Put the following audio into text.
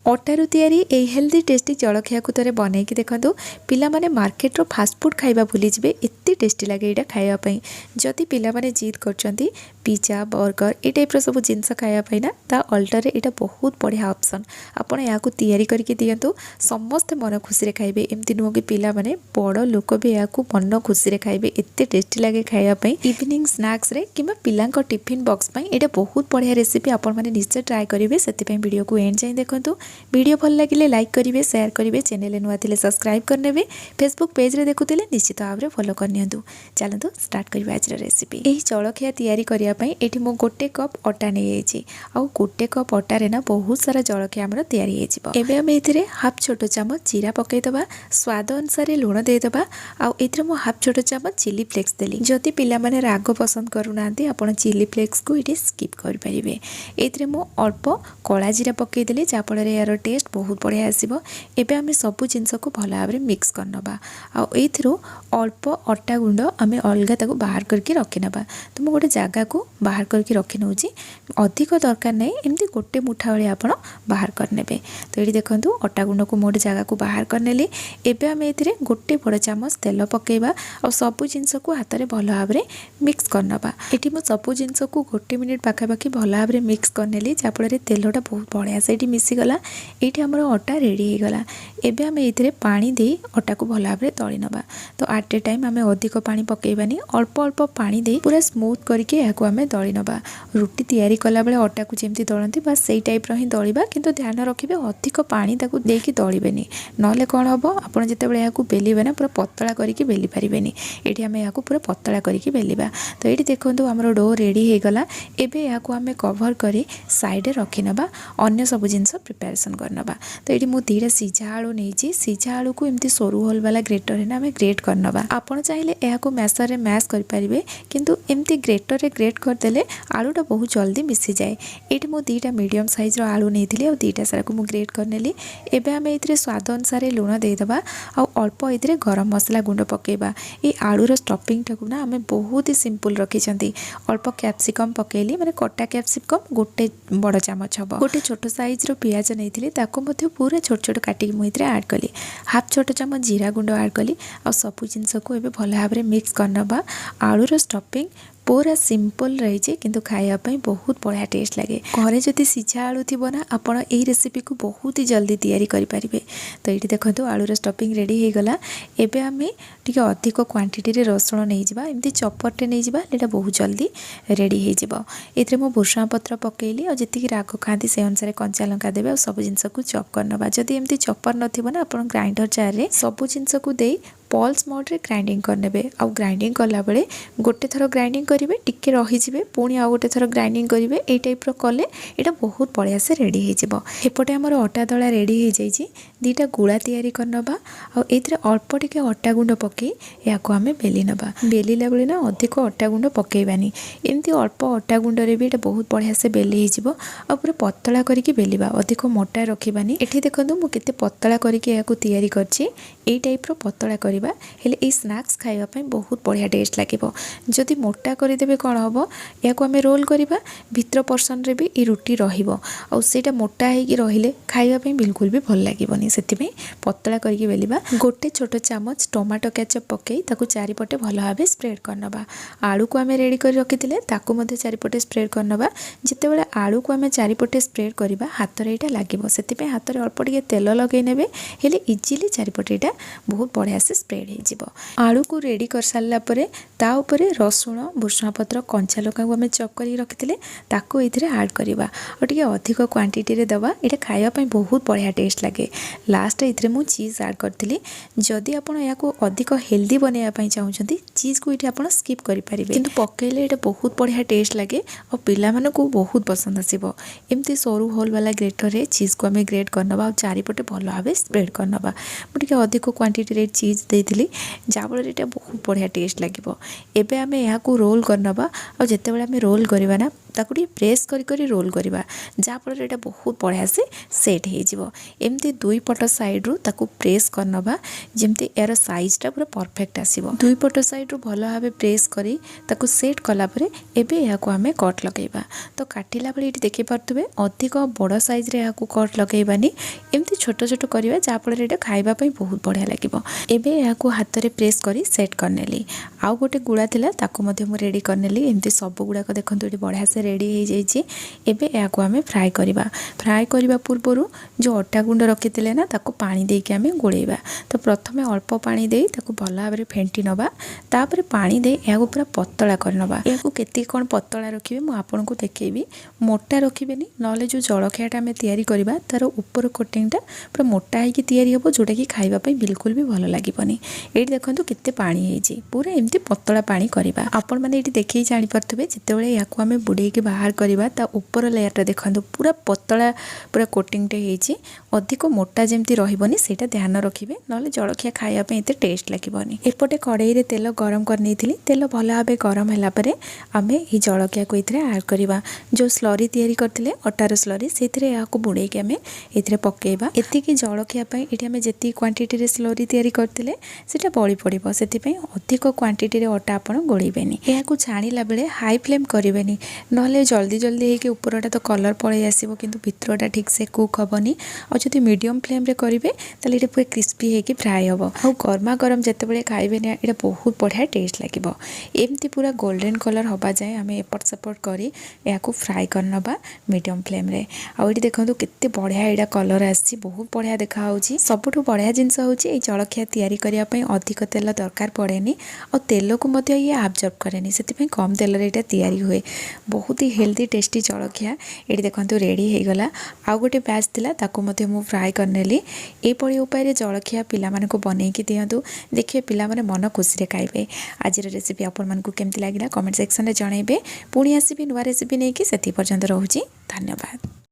अटारू तैयारी यही healthy tasty जलखिया को थे बनईकि देखो पिला माने मार्केट रो फास्ट फूड खाइबा भूली जिवे एत्ते टेस्टी लगे यहाँ खाइबा जदि पिला माने जिद करचंती पिज्जा बर्गर ये टाइप सब जिनस खाइबा ना ता अल्टर यहाँ बहुत बढ़िया ऑप्शन आपण या तैयारी करके दियंतु समस्ते मन खुशी खाइबे एमती नुह कि पिला माने बड़ लोक भी या मन खुशी खाइबे एत्ते टेस्टी लगे खाइबा इवनिंग स्नैक्स रे किंबा पिलांक टिफिन बॉक्स पई एटा बहुत बढ़िया रेसिपी आपण माने निश्चय ट्राई करिवे सेति वीडियो को एंड जाई देखंतु वीडियो भल लगे लाइक करेंगे शेयर करेंगे चैनल नुआ थे सब्सक्राइब करने फेसबुक पेज रे देखुले निश्चित भाव में फॉलो करनी चलतु स्टार्ट करवा आज रेसिपी यही जलखिया तैयारी करने ये मु गोटे कप अटा नहीं आउ गोटे कप अटारे ना बहुत सारा जलखिया आमर तैयारी एबे आम ए हाफ छोट चामच जीरा पकईदबा स्वाद अनुसार लुण देदेबा आउ मु हाफ छोट चामच चिली फ्लेक्स देली जदि पिला माने राग पसंद करूना आपण चिली फ्लेक्स को ये स्किप करेंगे ये मु अल्प कला जीरा पकईदेली जहाँफल यार टेस्ट बहुत बढ़िया आसो एबे आमे सबू जिनस को भल भाव में मिक्स करनबा आउ अल्प अटा गुंड आमे अलगा ताको बाहर करके रखी नबा तो मु गोटे जगह को बाहर करके रखी नउची अधिक दरकार नहीं एमती गोटे मुठा वाली आपण बाहर करनेबे तो ये देखंतु अटा गुंड को मोटे जगह को बाहर करनेली एबे आमे एथिरे गोटे बड़ चामच तेल पकेबा और सबू जिनस को हाथ में भल भाव में मिक्स करनबा एठी मु सबू जिनस को गोटे मिनिट पाखापाखि भल भाव में मिक्स करनेली जहाँफल तेलटा बहुत बढ़िया से मिसीगला ये आमर अटा रेडी हो गला एबे आमे इथिरे पानी दे अटा को भल भाव में दली नबा तो एट ए टाइम आमे अधिक पानी पकेबानी अल्प अल्प पानी दे पूरा स्मूथ करके याको आमे दली नबा रुटी तैयारी कला बेले अटा को जेमती दलंती बस सेई टाइप रो ही दलिबा किंतु ध्यान रखिबे अधिक पानी ताको देकी दलिबेनी नले कोन हबो आपण जते बेले याको बेलिबे ना पूरा पतला करके बेली पारिबेनी एठी आमे याको पूरा पतला करके बेलिबा तो एठी देखंतु हमरो डो रेडी हो गला एबे याको आमे कवर करी साइड रे रखी नबा अन्य सब जिंस प्रिपरेशन करनबा तो ये मुझे दीटा सिझा आलू नहीं सिझा आलू को एमती सरू होल वाला ग्रेटर है ना आम ग्रेट करनबा आपण चाहिए यह मैसर रे मैश करें किंतु एमती ग्रेटर रे ग्रेट करदेले आलूटा बहुत जल्दी मिसी जाए ये मुझे दीटा मीडियम साइज रो आलू नहीं और दीटा सारा को मुझे ग्रेट करनेली एबे आम ये स्वाद अनुसार लुण देदेबा आउ अल्प ये गरम मसला गुंड पकेबा ये आलूर स्टफिंग टाकू ना आम बहुत ही सिंपल रखी अल्प कैप्सिकम पकेली माने कटा कैप्सिकम गोटे बड़ चामच हम गोटे छोट साइज रो पियाज नहीं पूरा छोट छोट काटिक मुझे ऐड कली हाफ छोट चामच जीरा गुंड ऐड कली और सबू जिनस को भल भाव में मिक्स करनबा आलूर स्टफिंग पूरा सिंपल रही किंतु खायापी बहुत बढ़िया टेस्ट लगे घरे जदि सिझा आलू थी ना आपण यही रेसिपी को बहुत ही जल्दी तैयारी करें तो ये देखो आलूर स्टफिंग रेडी हो गला एबे आमे टिके अधिक क्वांटिटी रे रसुण नहीं जावा एमती चपरटे नहीं जावा लेटा बहुत जल्दी रेडी हो जिवो एथरे मो भुर्सुंगा पत्र पकेली और जति राग खाती से अनुसार कंचा लंका देबे और सब जिनस को चॉप करनबा जदि एमती चपर नथिबो ना आपण ग्राइंडर जार रे सब जिनस को दे पल्स मोड रे ग्राइंडिंग करनेबे आउ ग्राइंडिंग कला बेले गोटे थर ग्राइंडिंग करेंगे टिके रहीजिबे पुणी आउ गोटे थर ग्राइंडिंग करेंगे ये टाइप रो कले एटा बहुत बढ़िया से रेडी हो एपटे आमर अटा दला रेडी हो जाइए दीटा गुड़ा तैयारी करनबा आउ एथरे अल्प टिके अटा गुंड पकई या को आमे बेली नबा बेलीला बेले ना अधिक अटा गुंड पकेबानी एमती अल्प अटा गुंड रे भी एटा बहुत बढ़िया से बेली हो आ पूरा पतला करके बेलिबा अधिक मोटा रखिबानी एठी देखंतु मु केते पतला करके या को तैयारी करछि ए टाइप रो पतला करबा हेले ए स्नैक्स खाइबा पई बहुत बढ़िया टेस्ट लागिबो जदि मोटा करदेबे कोन हबो या को आमे रोल करबा भितर पर्सन रे भी ए रुटी रहिबो आ सेटा मोटा हे कि रहिले खाइबा पई बिल्कुल भी भल लागिबोनी सेति में पतला करके बेलिबा गोटे छोट चामच टमाटो केचप पकई ताकू चारिपटे भल भाबे स्प्रेड करनबा आलू को आमे रेडी कर रखिथिले ताकू मध्ये चारिपटे स्प्रेड करनबा जते बेले आलू को आमे चारिपटे स्प्रेड करबा हाथ रे एटा लागिबो सेति में हाथ रे अल्प टिके तेल लगै नेबे हेले इजीली चारिपटे एटा बहुत बढ़िया से स्प्रेड हो जिवो आलू को रेडी कर सारला परे ता ऊपर रसुण भुर्सुंगा पत्र कंचा लंका को आमे चॉप करी रखिथिले ताको एथिरे ऐड करबा और टिके अधिक क्वांटिटी रे दबा एटा खाइबा पई बहुत बढ़िया टेस्ट लागे लास्ट एथिरे मु चीज ऐड करथिली जदि आपण या को अधिक हेल्दी बनेया पई चाहुचंती चीज को एठी आपण स्किप करि परिबे किंतु पकेले एटा बहुत बढ़िया टेस्ट लागे और पिला माने को बहुत पसंद आसीबो एमती सरू होल वाला ग्रेटर रे चीज को आमे ग्रेट करनबा और चारिपटे भल भाबे स्प्रेड करनबा टिके अधिक क्वांटिटी रे चीज देइथिली जाफल एटा बहुत बढ़िया टेस्ट लगिबो। एबे आमे याकू रोल करनबा और जेतेबेले आमे रोल करिबा ना ताकू प्रेस करी करी रोल करिबा जाफल एटा बहुत बढ़िया से सेट हो जिवो। एमती दुई पट साइड रू ताकू प्रेस करनबा जेमती यार साइजटा पूरा परफेक्ट आसीबो। दुई पट साइड रू भलो भाबे प्रेस करी ताकू सेट कला परे एबे याकू आमे कट लगेबा। तो काटिला बेले एटी देखि पारथुबे अधिक बड़ साइज रे याकू कट लगेबानी एमती छोट छोट करिबा जाफल एटा खाइबा पई बहुत बढ़िया लागिबो। एबे याकू हाथ रे प्रेस करी सेट करनेली। आउ गोटे गुड़ा थिला ताकू मध्ये मु रेडी करनेली। एमती सब गुड़ा को देखंतु एटी बढ़िया से रेडी हो जाइए। एबे याकू आमे फ्राए करिबा। फ्राए करिबा पूर्वरु जो अटा गुंड रखिथिले ना ताकू पानी देके आमे गोळेबा। तो प्रथमे अल्प पानी देई ताकू भल भाबरे फेंटी नबा। तापर पानी दे याकू पूरा पतला करनबा। याकू केति कोन पतला रखिबे मु आपनको देखेबी। मोटा रखिबेनी नले जो जलखियाटा आमे तयारी करिबा तार ऊपर कोटिंगटा पूरा मोटा है कि तयारी हबो जोटा कि खाइबा पई बिल्कुल भी भल लागिबनी। एटी देखंतु केते पानी हेजी पूरा एमती पतला पानी करिबा। आपण माने एटी देखि जानि परथबे जेतेबेले याकू आमे बुडे के बाहर करिबा ता ऊपर लेयरटा देखंतु पूरा पतला पूरा कोटिंगटे हेजी। अधिक मोटा जेमती रहिबनी सेटा ध्यान रखिबे नले जलखिया खाइबा पई एते टेस्ट लागिबनी। एपटे कड़ाई रे तेल गरम करनेथिली। तेल भल भाबे गरम होला परे आमे ई जलखिया को इथरे ऐड करिबा। जो स्लरी तयारी करथिले अटार स्लरी सेथिरे याकू बुडे के आमे इथरे पकेइबा। एति कि जलखिया पई एठी आमे जेति क्वांटिटी रे स्लरी तयारी करथिले सेटा बळी पड़िबो। सेति पई अधिक क्वांटिटी रे अटा आपण गोळीबेनी। याकू छाणीला बेले हाई फ्लेम करिबेनी नले जल्दी जल्दी हे कि ऊपरटा तो कलर पळै आसीबो किंतु भितरटा ठीक से कुक हबनी। और जदि मीडियम फ्लेम रे करिवे ताले एटा पूरा क्रिस्पी हे कि फ्राई हबो। और गरमा गरम जेतेबेले खाइबे ना एटा बहुत बढ़िया टेस्ट लागिबो। एमती पूरा गोल्डन कलर हबा जाय आमे एपट सेपट करी याकू फ्राई करनबा मीडियम फ्लेम रे। आ एटी देखंतु केते बढ़िया एटा कलर आसी बहुत बढ़िया देखा होउची। सबठु बढ़िया जिंस होउची ए जलखिया तयारी करिया पई अधिक तेल दरकार पड़ेनी और तेल को मध्य ये एब्जॉर्ब करेनी सेति पई कम तेल रे एटा तयारी हुए। बहुत ही हेल्दी टेस्टी जलखिया एटी देखंतु रेडी हे गला। आ गोटे बैच थिला ताकू मध्य मु फ्राई करनेली। ए पड़ी उपाय जलखिया पिला मानको बनै कि दियंतु देखिए पिला माने मन खुशी रे खाइबे। आज रेसिपी आपण मानको केमति लागिला कमेंट सेक्शन रे जणाइबे। पुणी आसीबे नुवा रेसिपी नै कि सेति पर्यंत रहूची। धन्यवाद।